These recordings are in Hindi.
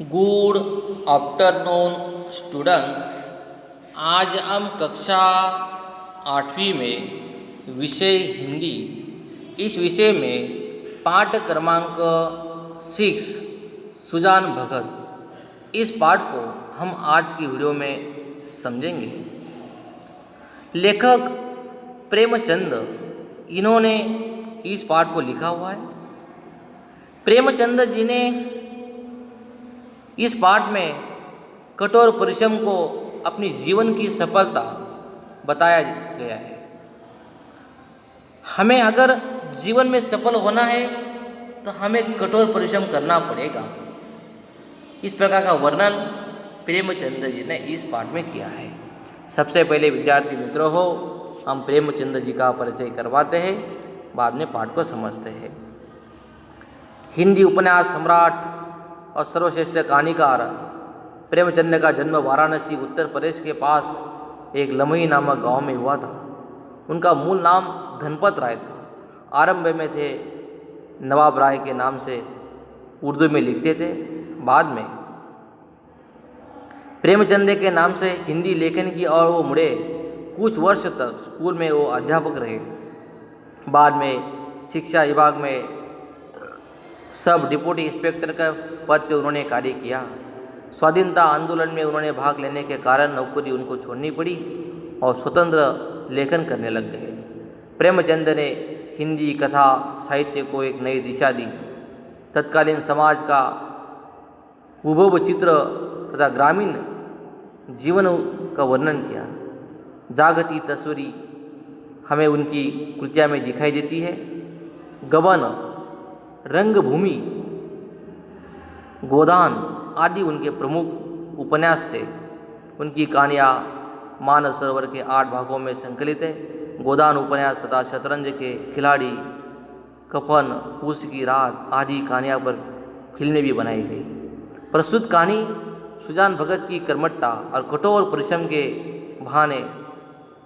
Good afternoon students. आज हम कक्षा 8वीं में विषय हिंदी इस विषय में पाठ क्रमांक 6 सुजान भगत इस पाठ को हम आज की वीडियो में समझेंगे। लेखक प्रेमचंद इन्होंने इस पाठ को लिखा हुआ है। प्रेमचंद जी ने इस पाठ में कठोर परिश्रम को अपनी जीवन की सफलता बताया गया है। हमें अगर जीवन में सफल होना है तो हमें कठोर परिश्रम करना पड़ेगा। इस प्रकार का वर्णन प्रेमचंद जी ने इस पाठ में किया है। सबसे पहले विद्यार्थी मित्रों हो, हम प्रेमचंद जी का परिचय करवाते हैं, बाद में पाठ को समझते हैं। हिंदी उपन्यास सम्राट और सर्वश्रेष्ठ कहानीकार प्रेमचंद का जन्म वाराणसी उत्तर प्रदेश के पास एक लमही नामक गांव में हुआ था। उनका मूल नाम धनपत राय था। आरंभ में थे नवाब राय के नाम से उर्दू में लिखते थे। बाद में प्रेमचंद के नाम से हिंदी लेखन की और वो मुड़े। कुछ वर्ष तक स्कूल में वो अध्यापक रहे। बाद में शिक्षा विभाग में सब डिप्टी इंस्पेक्टर का पद पे उन्होंने कार्य किया। स्वाधीनता आंदोलन में उन्होंने भाग लेने के कारण नौकरी उनको छोड़नी पड़ी और स्वतंत्र लेखन करने लग गए। प्रेमचंद ने हिंदी कथा साहित्य को एक नई दिशा दी। तत्कालीन समाज का हुबहू चित्र तथा ग्रामीण जीवन का वर्णन किया। जागती तस्वीरी हमें उनकी कृतियाँ में दिखाई देती है। गबन, रंगभूमि, गोदान आदि उनके प्रमुख उपन्यास थे। उनकी कहानियाँ मानस सरोवर के 8 भागों में संकलित है। गोदान उपन्यास तथा शतरंज के खिलाड़ी, कफन, पूस की रात आदि कहानियाँ पर फिल्में भी बनाई गई। प्रस्तुत कहानी सुजान भगत की कर्मठता और कठोर परिश्रम के बहाने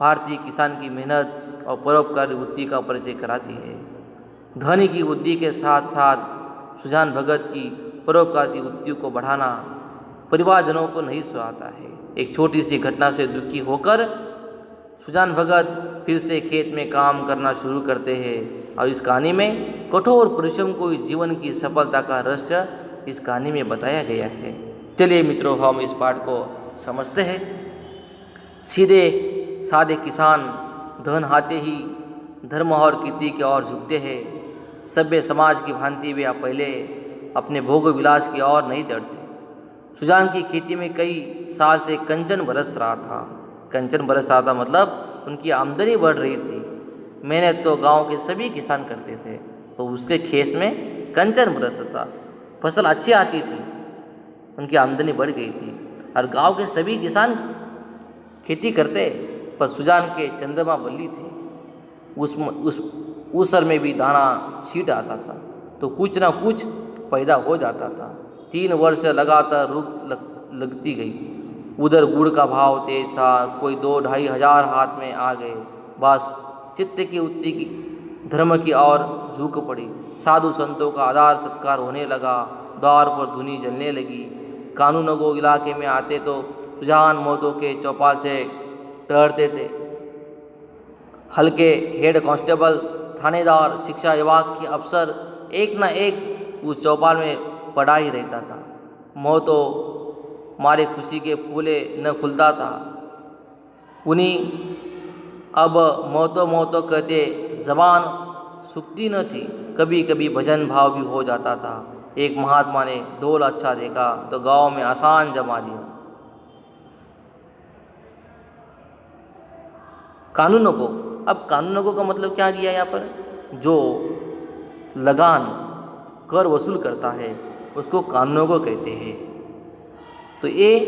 भारतीय किसान की मेहनत और परोपकारी वृत्ति का परिचय कराती है। धनी की वृद्धि के साथ साथ सुजान भगत की परोपकारी वृत्ति को बढ़ाना परिवारजनों को नहीं सुहाता है। एक छोटी सी घटना से दुखी होकर सुजान भगत फिर से खेत में काम करना शुरू करते हैं और इस कहानी में कठोर परिश्रम को जीवन की सफलता का रहस्य इस कहानी में बताया गया है। चलिए मित्रों, हम इस पाठ को समझते हैं। सीधे सादे किसान धन हाथे ही धर्म और कीर्ति की ओर झुकते हैं। सभ्य समाज की भांति वे पहले अपने भोग विलास की ओर नहीं दौड़ते। सुजान की खेती में कई साल से कंचन बरस रहा था। कंचन बरस रहा था मतलब उनकी आमदनी बढ़ रही थी। मेहनत तो गांव के सभी किसान करते थे, तो उसके खेत में कंचन बरस था। फसल अच्छी आती थी, उनकी आमदनी बढ़ गई थी और गांव के सभी किसान खेती करते। पर सुजान के चंद्रमा बल्ली थे। उस सर में भी दाना छीट आता था तो कुछ ना कुछ पैदा हो जाता था। 3 वर्ष लगातार रुक लगती गई। उधर गुड़ का भाव तेज था। कोई 2-2.5 हजार हाथ में आ गए। बस चित्त की उत्ती की धर्म की ओर झुक पड़ी। साधु संतों का आदर सत्कार होने लगा। द्वार पर धुनी जलने लगी। कानून गो इलाके में आते तो सुजान मौतों के चौपाल से टहरते थे। हल्के हेड कांस्टेबल, थानेदार, शिक्षा विभाग के अफसर एक न एक उस चौपाल में पड़ा ही रहता था। मौतों मारे खुशी के फूले न खुलता था। उन्हीं अब मौतों कहते जबान सूखती न थी। कभी कभी भजन भाव भी हो जाता था। एक महात्मा ने ढोल अच्छा देखा तो गांव में आसान जमा दिया। कानूनों को, अब कानूनों का मतलब क्या दिया यहाँ पर? जो लगान कर वसूल करता है उसको कानूनों को कहते हैं। तो ये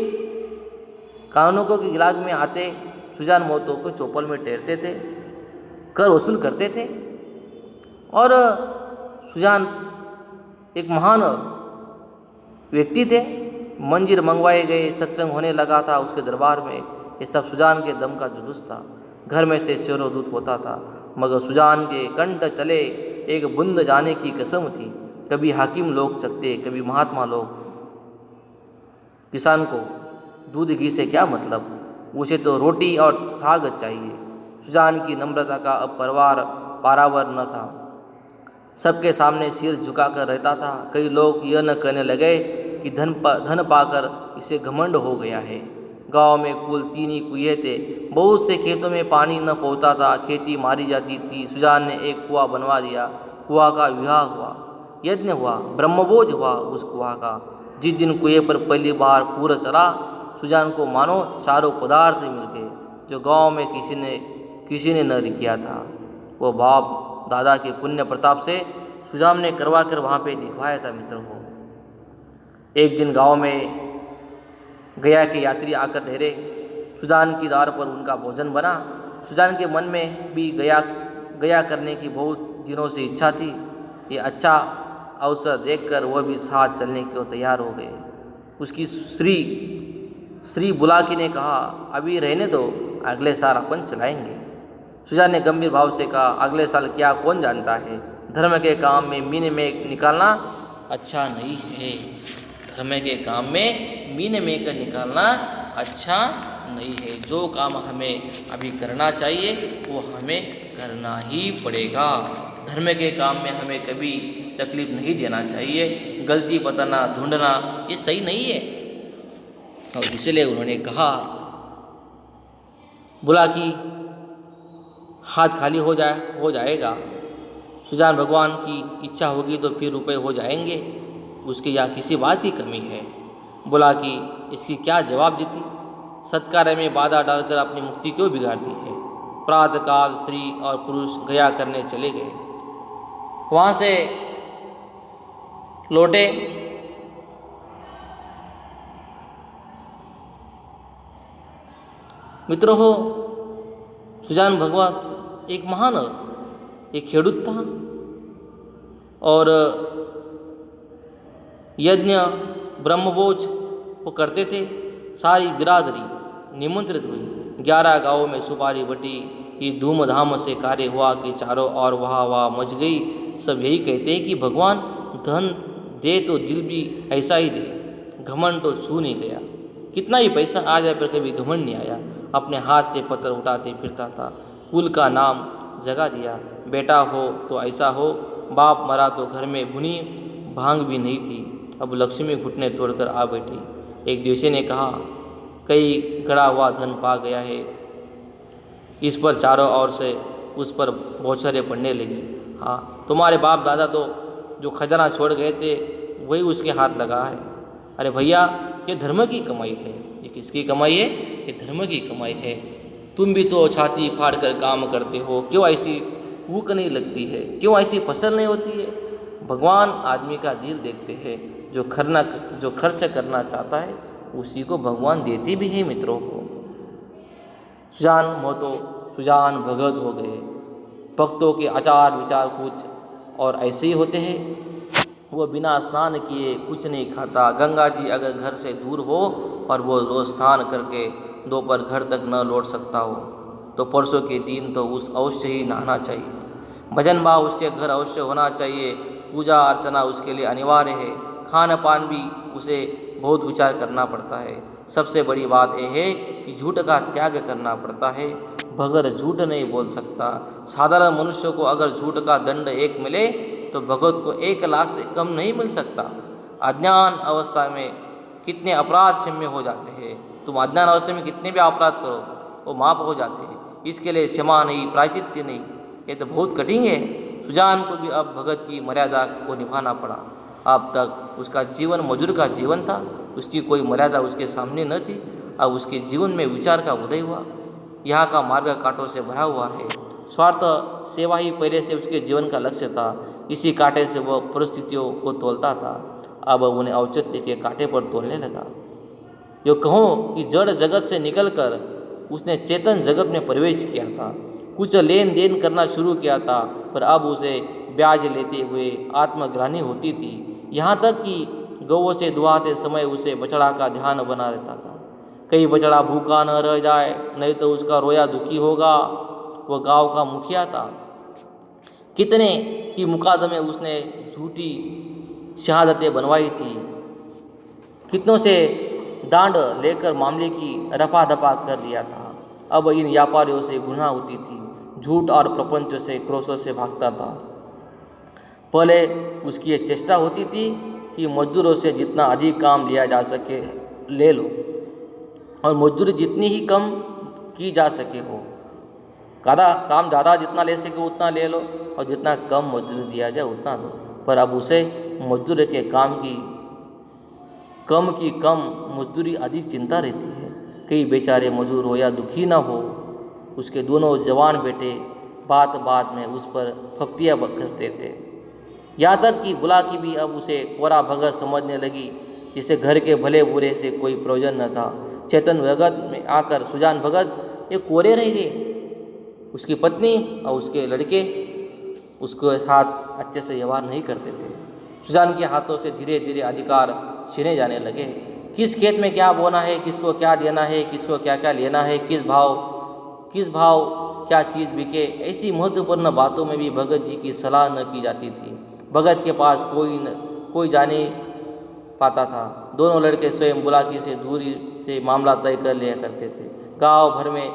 कानूनों के इलाके में आते सुजान मौतों को चौपाल में ठहरते थे, कर वसूल करते थे। और सुजान एक महान व्यक्ति थे। मंजीर मंगवाए गए, सत्संग होने लगा था उसके दरबार में। ये सब सुजान के दम का जुलूस था। घर में से शिरोधूत होता था, मगर सुजान के कंठ तले एक बूंद जाने की कसम थी। कभी हाकिम लोग चखते, कभी महात्मा लोग। किसान को दूध घी से क्या मतलब, उसे तो रोटी और साग चाहिए। सुजान की नम्रता का अब पारावर न था। सबके सामने सिर झुकाकर रहता था। कई लोग यह न कहने लगे कि धन पाकर इसे घमंड हो गया है। गांव में कुल 3 ही कुएं थे। बहुत से खेतों में पानी न पहुंचता था, खेती मारी जाती थी। सुजान ने एक कुआं बनवा दिया। कुआं का विवाह हुआ, यज्ञ हुआ, ब्रह्मभोज हुआ उस कुआं का। जिस दिन कुएं पर पहली बार पूरा चला, सुजान को मानो चारों पदार्थ मिल गए जो गांव में किसी ने न किया था। वो बाप दादा के पुण्य प्रताप से सुजान ने करवा कर वहाँ पे दिखवाया था मित्रों को। एक दिन गांव में गया के यात्री आकर ठहरे। सुजान की दार पर उनका भोजन बना। सुजान के मन में भी गया करने की बहुत दिनों से इच्छा थी। ये अच्छा अवसर देखकर वह भी साथ चलने को तैयार हो गए। उसकी स्त्री बुलाकी ने कहा, अभी रहने दो, अगले साल अपन चलाएंगे। सुजान ने गंभीर भाव से कहा, अगले साल क्या कौन जानता है। धर्म के काम में मीन में निकालना अच्छा नहीं है। धर्म के काम में मीन में कर निकालना अच्छा नहीं है। जो काम हमें अभी करना चाहिए वो हमें करना ही पड़ेगा। धर्म के काम में हमें कभी तकलीफ नहीं देना चाहिए। गलती बताना, ढूंढना ये सही नहीं है। और इसलिए उन्होंने कहा, बोला कि हाथ खाली हो जाएगा। सुजान, भगवान की इच्छा होगी तो फिर रुपए हो जाएंगे, उसकी या किसी बात की कमी है। बोला कि इसकी क्या जवाब देती। सत्कार्य में बाधा डालकर अपनी मुक्ति क्यों बिगाड़ती है। प्रातःकाल स्त्री और पुरुष गया करने चले गए। वहाँ से लौटे। मित्रों हो, सुजान भगवान एक महान एक खेडूत था और यज्ञ ब्रह्मभोज वो करते थे। सारी बिरादरी निमंत्रित हुई। 11 गांवों में सुपारी बटी। ये धूमधाम से कार्य हुआ कि चारों ओर वाह मच गई। सब यही कहते हैं कि भगवान धन दे तो दिल भी ऐसा ही दे। घमंड तो छू नहीं गया। कितना ही पैसा आ जाए पर कभी घमंड नहीं आया। अपने हाथ से पत्थर उठाते फिरता था। कुल का नाम जगा दिया। बेटा हो तो ऐसा हो, बाप मरा तो घर में भुनी भांग भी नहीं थी। अब लक्ष्मी घुटने तोड़कर आ बैठी। एक दिवसे ने कहा, कई गड़ा हुआ धन पा गया है। इस पर चारों ओर से उस पर बौछारें पड़ने लगी। हाँ, तुम्हारे बाप दादा तो जो खजाना छोड़ गए थे वही उसके हाथ लगा है। अरे भैया, ये धर्म की कमाई है। ये किसकी कमाई है? ये धर्म की कमाई है। तुम भी तो छाती फाड़ कर काम करते हो, क्यों ऐसी भूख नहीं लगती है? क्यों ऐसी फसल नहीं होती है? भगवान आदमी का दिल देखते हैं। जो खर्च करना चाहता है उसी को भगवान देते भी हैं मित्रों को। सुजान भगत हो गए। भक्तों के आचार विचार कुछ और ऐसे ही होते हैं। वो बिना स्नान किए कुछ नहीं खाता। गंगा जी अगर घर से दूर हो और वो रोज स्नान करके दोपहर घर तक न लौट सकता हो तो परसों के दिन तो उस अवश्य ही नहाना चाहिए। भजन भाव उसके घर अवश्य होना चाहिए। पूजा अर्चना उसके लिए अनिवार्य है। खान पान भी उसे बहुत विचार करना पड़ता है। सबसे बड़ी बात यह है कि झूठ का त्याग करना पड़ता है। भगत झूठ नहीं बोल सकता। साधारण मनुष्य को अगर झूठ का दंड 1 मिले तो भगत को 1 लाख से कम नहीं मिल सकता। अज्ञान अवस्था में कितने अपराध क्षम्य हो जाते हैं। तुम अज्ञान अवस्था में कितने भी अपराध करो वो माफ़ हो जाते हैं। इसके लिए क्षमा नहीं, प्रायश्चित्त नहीं, ये तो बहुत कठिन है। सुजान को भी अब भगत की मर्यादा को निभाना पड़ा। अब तक उसका जीवन मजूर का जीवन था। उसकी कोई मर्यादा उसके सामने न थी। अब उसके जीवन में विचार का उदय हुआ। यहाँ का मार्ग कांटों से भरा हुआ है। स्वार्थ सेवा ही पहले से उसके जीवन का लक्ष्य था। इसी कांटे से वह परिस्थितियों को तोलता था। अब उन्हें औचित्य के कांटे पर तोलने लगा। यो कहो कि जड़ जगत से निकलकर उसने चेतन जगत में प्रवेश किया था। कुछ लेन देन करना शुरू किया था, पर अब उसे ब्याज लेते हुए आत्मग्लानि होती थी। यहाँ तक कि गौओं से दुहाते समय उसे बछड़ा का ध्यान बना रहता था। कहीं बछड़ा भूखा न रह जाए, नहीं तो उसका रोया दुखी होगा। वह गांव का मुखिया था। कितने ही मुकदमे उसने झूठी शहादतें बनवाई थी। कितनों से दांड लेकर मामले की रफा दफा कर दिया था। अब इन व्यापारियों से गुनाह होती थी, झूठ और प्रपंचों से क्रोशों से भागता था। पहले उसकी ये चेष्टा होती थी कि मजदूरों से जितना अधिक काम लिया जा सके ले लो, और मजदूरी जितनी ही कम की जा सके हो। काम ज़्यादा जितना ले सके उतना ले लो, और जितना कम मजदूरी दिया जाए उतना दो। पर अब उसे मजदूर के काम की कम मजदूरी अधिक चिंता रहती है। कई बेचारे मजदूर हो या दुखी ना हो, उसके दोनों जवान बेटे बात बात में उस पर फप्तियाँ कसते थे। यहाँ तक कि बुलाकी भी अब उसे कोरा भगत समझने लगी, जिसे घर के भले बुरे से कोई प्रयोजन न था। चेतन भगत में आकर सुजान भगत ये कोरे रह गए। उसकी पत्नी और उसके लड़के उसके साथ अच्छे से व्यवहार नहीं करते थे। सुजान के हाथों से धीरे धीरे अधिकार छीने जाने लगे। किस खेत में क्या बोना है, किसको क्या देना है, किसको क्या क्या लेना है, किस भाव क्या चीज़ बिके, ऐसी महत्वपूर्ण बातों में भी भगत जी की सलाह न की जाती थी। भगत के पास कोई जाने पाता था। दोनों लड़के स्वयं बुलाकी से दूरी से मामला तय कर लिया करते थे। गांव भर में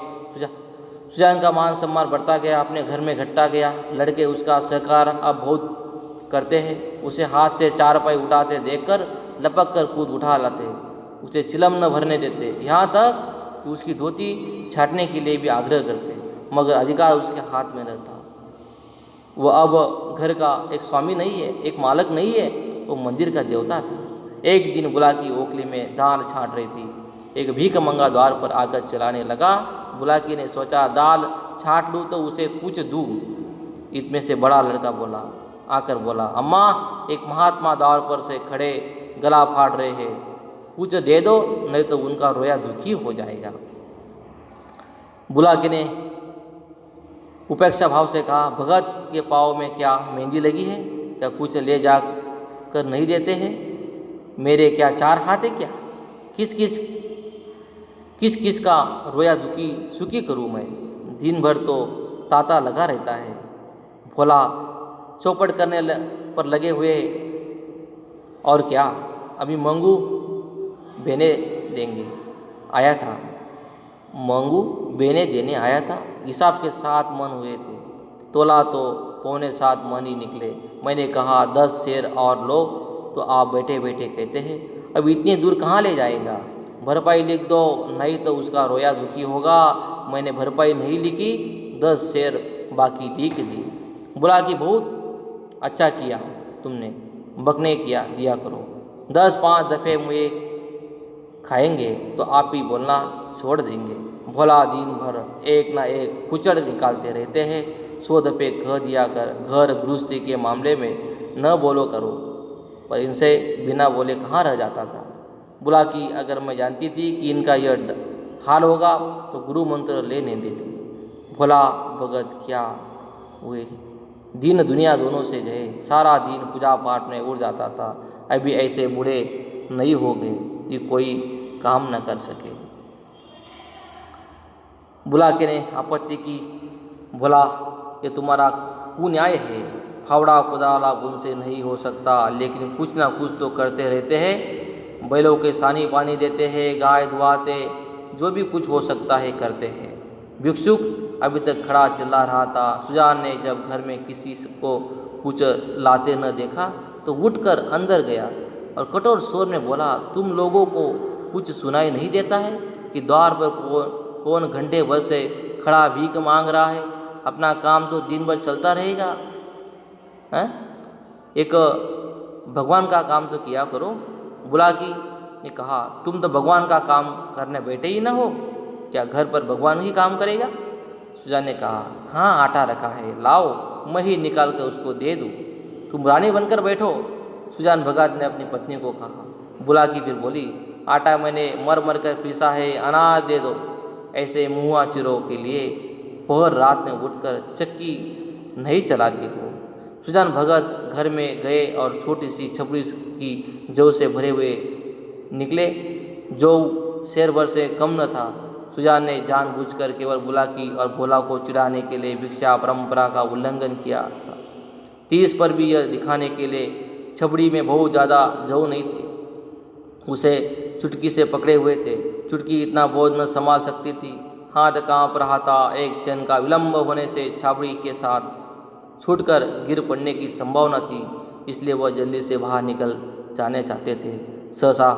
सुजान का मान सम्मान बढ़ता गया, अपने घर में घटता गया। लड़के उसका सहकार अब बहुत करते हैं। उसे हाथ से चारपाई उठाते देखकर लपक कर कूद उठा लाते, उसे चिलम न भरने देते, यहाँ तक कि उसकी धोती छाटने के लिए भी आग्रह करते, मगर अधिकार उसके हाथ में न था। वह अब घर का एक स्वामी नहीं है, एक मालक नहीं है, वो मंदिर का देवता था। एक दिन बुलाकी ओखली में दाल छाट रही थी। एक भीख मंगा द्वार पर आकर चलाने लगा। बुलाकी ने सोचा दाल छाट लूँ तो उसे कुछ दूँ। इतने से बड़ा लड़का आकर बोला, अम्मा एक महात्मा द्वार पर से खड़े गला फाड़ रहे हैं, कुछ दे दो, नहीं तो उनका रोया दुखी हो जाएगा। बुलाकी ने उपेक्षा भाव से कहा, भगत के पाँव में क्या मेहंदी लगी है? क्या कुछ ले जा कर नहीं देते हैं? मेरे क्या चार हाथ है क्या? किस किस का रोया दुखी सुखी करूँ मैं? दिन भर तो ताता लगा रहता है। भोला चौपट करने पर लगे हुए, और क्या अभी मंगू बेने देंगे आया था, मंगू बेने देने आया था। हिसाब के 7 मन हुए थे, तोला तो 6.25 मन ही निकले। मैंने कहा 10 शेर और लो, तो आप बैठे बैठे कहते हैं अब इतनी दूर कहाँ ले जाएगा? भरपाई लिख दो, नहीं तो उसका रोया दुखी होगा। मैंने भरपाई नहीं लिखी, 10 शेर बाकी लिख दी। बोला कि बहुत अच्छा किया तुमने, बकने किया दिया करो। 10-5 दफ़े मुझे खाएंगे तो आप ही बोलना छोड़ देंगे। भोला दिन भर एक ना एक कुचड़ निकालते रहते हैं। 100 दफ़े कह दिया कर घर गृहस्थी के मामले में न बोलो करो, पर इनसे बिना बोले कहाँ रह जाता था। बोला कि अगर मैं जानती थी कि इनका यह हाल होगा तो गुरु मंत्र ले नहीं देती। भोला भगत क्या हुए, दिन दुनिया दोनों से गए। सारा दिन पूजा पाठ में उड़ जाता था। अभी ऐसे बूढ़े नहीं हो गए कि कोई काम न कर सके। बुलाके ने आपत्ति की, बोला ये तुम्हारा कुन्याय है, फावड़ा कुदाला उनसे नहीं हो सकता, लेकिन कुछ ना कुछ तो करते रहते हैं। बैलों के सानी पानी देते हैं, गाय धुआते, जो भी कुछ हो सकता है करते हैं। भिक्षुक अभी तक खड़ा चिल्ला रहा था। सुजान ने जब घर में किसी को कुछ लाते न देखा तो उठकर अंदर गया और कठोर स्वर में बोला, तुम लोगों को कुछ सुनाई नहीं देता है कि द्वार पर कौन घंटे भर से खड़ा भीख मांग रहा है? अपना काम तो दिन भर चलता रहेगा, हैं? एक भगवान का काम तो किया करो। बुलाकी ने कहा, तुम तो भगवान का काम करने बैठे ही ना हो, क्या घर पर भगवान ही काम करेगा? सुजान ने कहा, कहाँ आटा रखा है, लाओ मैं ही निकाल कर उसको दे दूँ, तुम रानी बनकर बैठो। सुजान भगत ने अपनी पत्नी को कहा। बुलाकी फिर बोली, आटा मैंने मर मर कर पीसा है, अनाज दे दो। ऐसे मुँहा चिरों के लिए पहर रात में उठकर चक्की नहीं चलाती हो। सुजान भगत घर में गए और छोटी सी छपड़ी की जौ से भरे हुए निकले। जौ शेर भर से कम न था। सुजान ने जानबूझकर केवल बुलाकी और भोला को चिढ़ाने के लिए भिक्षा परंपरा का उल्लंघन किया था। 30 पर भी यह दिखाने के लिए छपड़ी में बहुत ज़्यादा जौ नहीं थी। उसे चुटकी से पकड़े हुए थे। चुटकी इतना बोझ न संभाल सकती थी। हाथ कांप रहा था। एक क्षण का विलंब होने से छाबड़ी के साथ छूटकर गिर पड़ने की संभावना थी, इसलिए वह जल्दी से बाहर निकल जाने चाहते थे। सहसा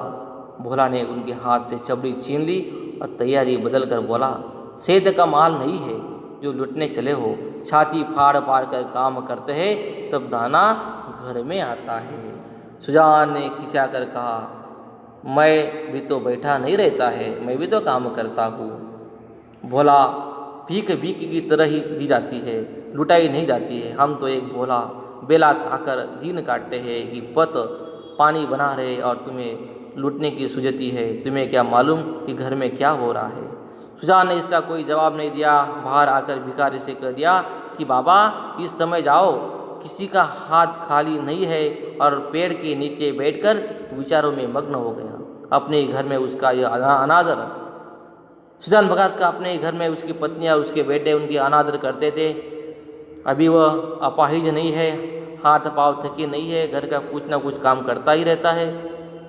भोला ने उनके हाथ से छबड़ी छीन ली और तैयारी बदल कर बोला, सेठ का माल नहीं है जो लुटने चले हो। छाती फाड़ फाड़ कर काम करते हैं तब दाना घर में आता है। सुजान ने खिसा कर कहा, मैं भी तो बैठा नहीं रहता है, मैं भी तो काम करता हूँ। भोला, भीख भीख की तरह ही दी जाती है, लुटाई नहीं जाती है। हम तो एक भोला बेला खाकर दिन काटते हैं कि पत पानी बना रहे और तुम्हें लूटने की सुजती है। तुम्हें क्या मालूम कि घर में क्या हो रहा है। सुजान ने इसका कोई जवाब नहीं दिया। बाहर आकर भिखारी से कह दिया कि बाबा इस समय जाओ, किसी का हाथ खाली नहीं है, और पेड़ के नीचे बैठकर विचारों में मग्न हो गया। अपने घर में उसका यह अनादर। सुजान भगत का अपने घर में उसकी पत्नी और उसके बेटे उनकी अनादर करते थे। अभी वह अपाहिज नहीं है, हाथ पाँव थके नहीं है, घर का कुछ ना कुछ काम करता ही रहता है।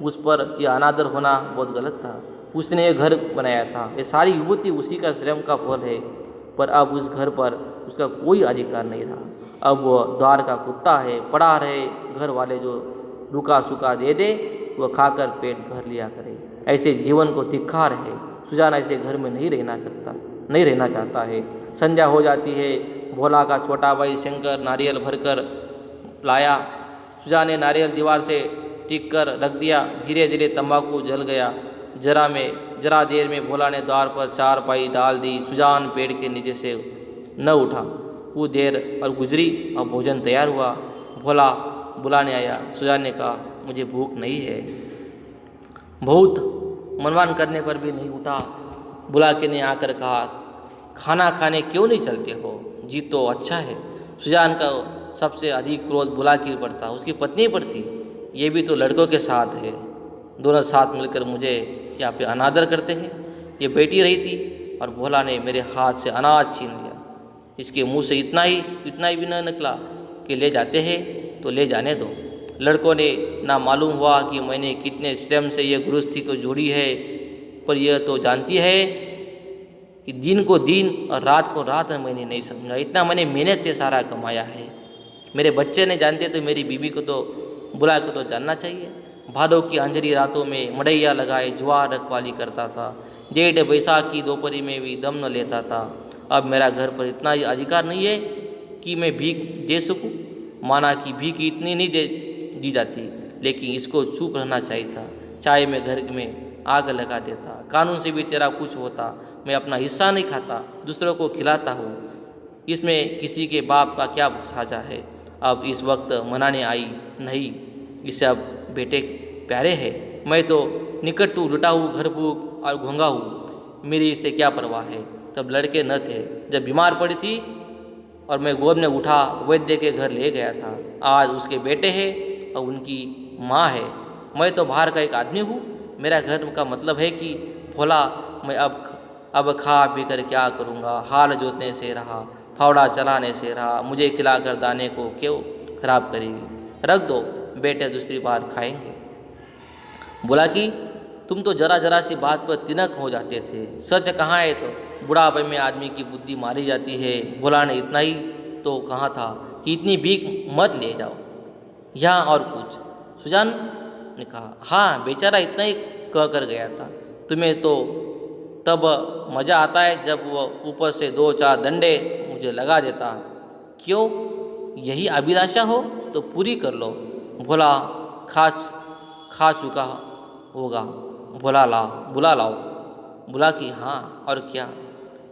उस पर यह अनादर होना बहुत गलत था। उसने ये घर बनाया था, ये सारी युवती उसी का श्रम का फल है। पर अब उस घर पर उसका कोई अधिकार नहीं रहा। अब वह द्वार का कुत्ता है, पड़ा रहे। घर वाले जो रुका सुखा दे दे वह खाकर पेट भर लिया करे। ऐसे जीवन को धिक्कार है। सुजान ऐसे घर में नहीं रहना चाहता है। संध्या हो जाती है। भोला का छोटा भाई शंकर नारियल भरकर लाया। सुजान ने नारियल दीवार से टिक कर रख दिया। धीरे धीरे तंबाकू जल गया। जरा देर में भोला ने द्वार पर चारपाई डाल दी। सुजान पेड़ के नीचे से न उठा। वो देर और गुजरी और भोजन तैयार हुआ। भोला बुलाने आया। सुजान ने कहा, मुझे भूख नहीं है। बहुत मनमान करने पर भी नहीं उठा। बुला के ने आकर कहा, खाना खाने क्यों नहीं चलते हो? जी तो अच्छा है। सुजान का सबसे अधिक क्रोध बुला की पर था, उसकी पत्नी पर थी। ये भी तो लड़कों के साथ है, दोनों साथ मिलकर मुझे यहाँ पे अनादर करते हैं। ये बैठी रही थी और भोला ने मेरे हाथ से अनाज छीन लिया। इसके मुंह से इतना ही भी न निकला कि ले जाते हैं तो ले जाने दो। लड़कों ने ना मालूम हुआ कि मैंने कितने श्रम से ये गृहस्थी को जोड़ी है, पर यह तो जानती है कि दिन को दिन और रात को रात मैंने नहीं समझा। इतना मैंने मेहनत से सारा कमाया है। मेरे बच्चे ने जानते तो मेरी बीवी को तो बुला को तो जानना चाहिए। भादों की अंधेरी रातों में मड़ैया लगाए जुआर रखवाली करता था। जेठ बैसाख की दोपहरी में भी दम न लेता था। अब मेरा घर पर इतना ही अधिकार नहीं है कि मैं भीख दे सकूं। माना कि भीख इतनी नहीं दी जाती, लेकिन इसको चुप रहना चाहिए था। चाहे मैं घर में आग लगा देता, कानून से भी तेरा कुछ होता। मैं अपना हिस्सा नहीं खाता, दूसरों को खिलाता हूँ। इसमें किसी के बाप का क्या साझा है। अब इस वक्त मनाने आई नहीं, इससे अब बेटे प्यारे हैं। मैं तो निकट्टू लुटाऊ घर भूख और घोंगा हूँ, मेरी इससे क्या परवाह है। तब लड़के न थे। जब बीमार पड़ी थी और मैं गोद में उठा वैद्य के घर ले गया था। आज उसके बेटे हैं और उनकी माँ है। मैं तो बाहर का एक आदमी हूँ। मेरा घर का मतलब है कि भोला, मैं अब खा पी कर क्या करूँगा। हाल जोतने से रहा, फावड़ा चलाने से रहा, मुझे खिलाकर दाने को क्यों खराब करेगी। रख दो, बेटे दूसरी बार खाएंगे। बोला कि तुम तो जरा सी बात पर तिनक हो जाते थे। सच कहाँ है तो बुढ़ापे में आदमी की बुद्धि मारी जाती है। भोला ने इतना ही तो कहा था कि इतनी भीख मत ले जाओ यहाँ और कुछ। सुजान ने कहा, हाँ बेचारा इतना ही कह कर गया था। तुम्हें तो तब मज़ा आता है जब वह ऊपर से 2-4 डंडे मुझे लगा देता। क्यों, यही अभिलाषा हो तो पूरी कर लो। भोला खा चुका होगा, बुला लाओ। बोला कि हाँ और क्या,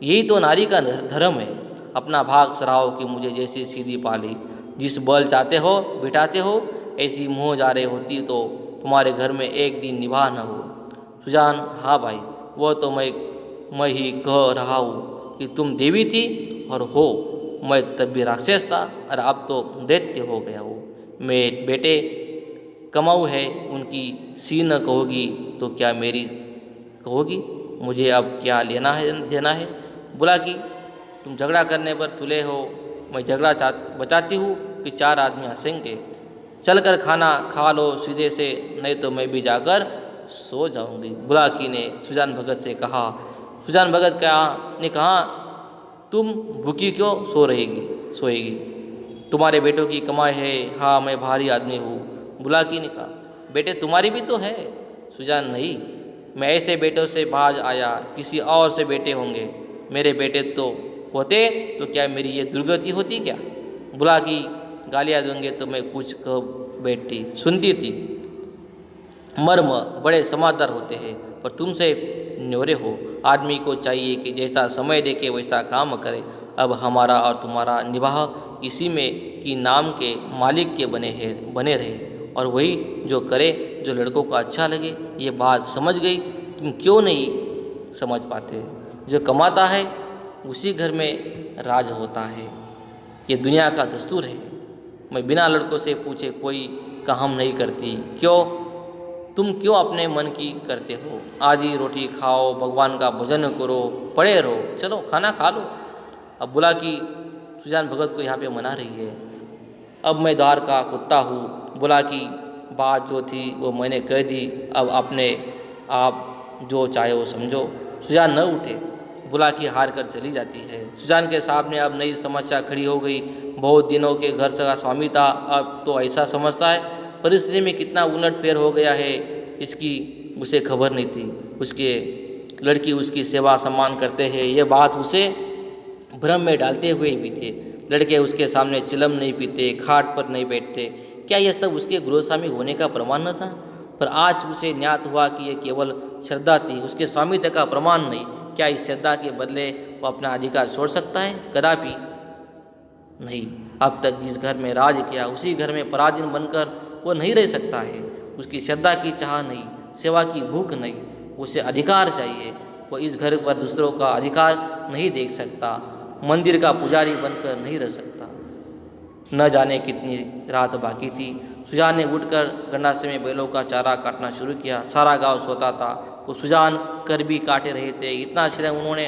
यही तो नारी का धर्म है। अपना भाग सराहो कि मुझे जैसी सीधी पाली, जिस बल चाहते हो बिठाते हो, ऐसी मुँह जा रही होती तो तुम्हारे घर में एक दिन निभा न हो। सुजान, हाँ भाई, वो तो मैं ही कह रहा हूँ कि तुम देवी थी और हो। मैं तब भी राक्षस था और अब तो दैत्य हो गया हूँ। मैं बेटे कमाऊ है, उनकी सी न कहोगी तो क्या मेरी कहोगी। मुझे अब क्या लेना है देना है। बोला कि तुम झगड़ा करने पर तुले हो। मैं झगड़ा बचाती हूँ कि 4 आदमी हंसेंगे। चल कर खाना खा लो सीधे से, नहीं तो मैं भी जाकर सो जाऊंगी। बुलाकी ने सुजान भगत से कहा। सुजान भगत ने कहा, तुम भूखी क्यों सोएगी? तुम्हारे बेटों की कमाई है। हाँ, मैं भारी आदमी हूँ। बुलाकी ने कहा, बेटे तुम्हारी भी तो है। सुजान, नहीं, मैं ऐसे बेटों से बाज आया, किसी और से बेटे होंगे। मेरे बेटे तो होते तो क्या मेरी ये दुर्गति होती क्या? बुलाकी, गालियाँ दूंगे तो मैं कुछ कह बैठती, सुनती थी। मर्म बड़े समझदार होते हैं, पर तुमसे न्योरे हो। आदमी को चाहिए कि जैसा समय देके वैसा काम करे। अब हमारा और तुम्हारा निवाह इसी में कि नाम के मालिक के बने रहे, और वही जो करे जो लड़कों को अच्छा लगे। ये बात समझ गई, तुम क्यों नहीं समझ पाते? जो कमाता है उसी घर में राज होता है। ये दुनिया का दस्तूर है। मैं बिना लड़कों से पूछे कोई काम नहीं करती। तुम क्यों अपने मन की करते हो? आधी रोटी खाओ, भगवान का भजन करो, पड़े रहो, चलो खाना खा लो। अब बुलाकी सुजान भगत को यहाँ पे मना रही है। अब मैं द्वार का कुत्ता हूँ। बुलाकी, बात जो थी वो मैंने कह दी, अब अपने आप जो चाहे वो समझो। सुजान न उठे। बुलाकी हार कर चली जाती है। सुजान के सामने अब नई समस्या खड़ी हो गई। बहुत दिनों के घर का स्वामी था, अब तो ऐसा समझता है परिस्थिति में कितना उलट फेर हो गया है, इसकी उसे खबर नहीं थी। उसके लड़की उसकी सेवा सम्मान करते हैं, यह बात उसे भ्रम में डालते हुए भी थे। लड़के उसके सामने चिलम नहीं पीते, खाट पर नहीं बैठते। क्या यह सब उसके गृहस्वामी होने का प्रमाण न था? पर आज उसे ज्ञात हुआ कि यह केवल श्रद्धा थी, उसके स्वामित्व का प्रमाण नहीं। क्या इस श्रद्धा के बदले वो अपना अधिकार छोड़ सकता है? कदापि नहीं। अब तक जिस घर में राज किया उसी घर में पराधीन बनकर वो नहीं रह सकता है। उसकी श्रद्धा की चाह नहीं, सेवा की भूख नहीं, उसे अधिकार चाहिए। वो इस घर पर दूसरों का अधिकार नहीं देख सकता, मंदिर का पुजारी बनकर नहीं रह सकता। न जाने कितनी रात बाकी थी। सुजान ने उठकर गंडासे में बैलों का चारा काटना शुरू किया। सारा गांव सोता था, वो सुजान कर भी काटे रहे थे। इतना श्रम उन्होंने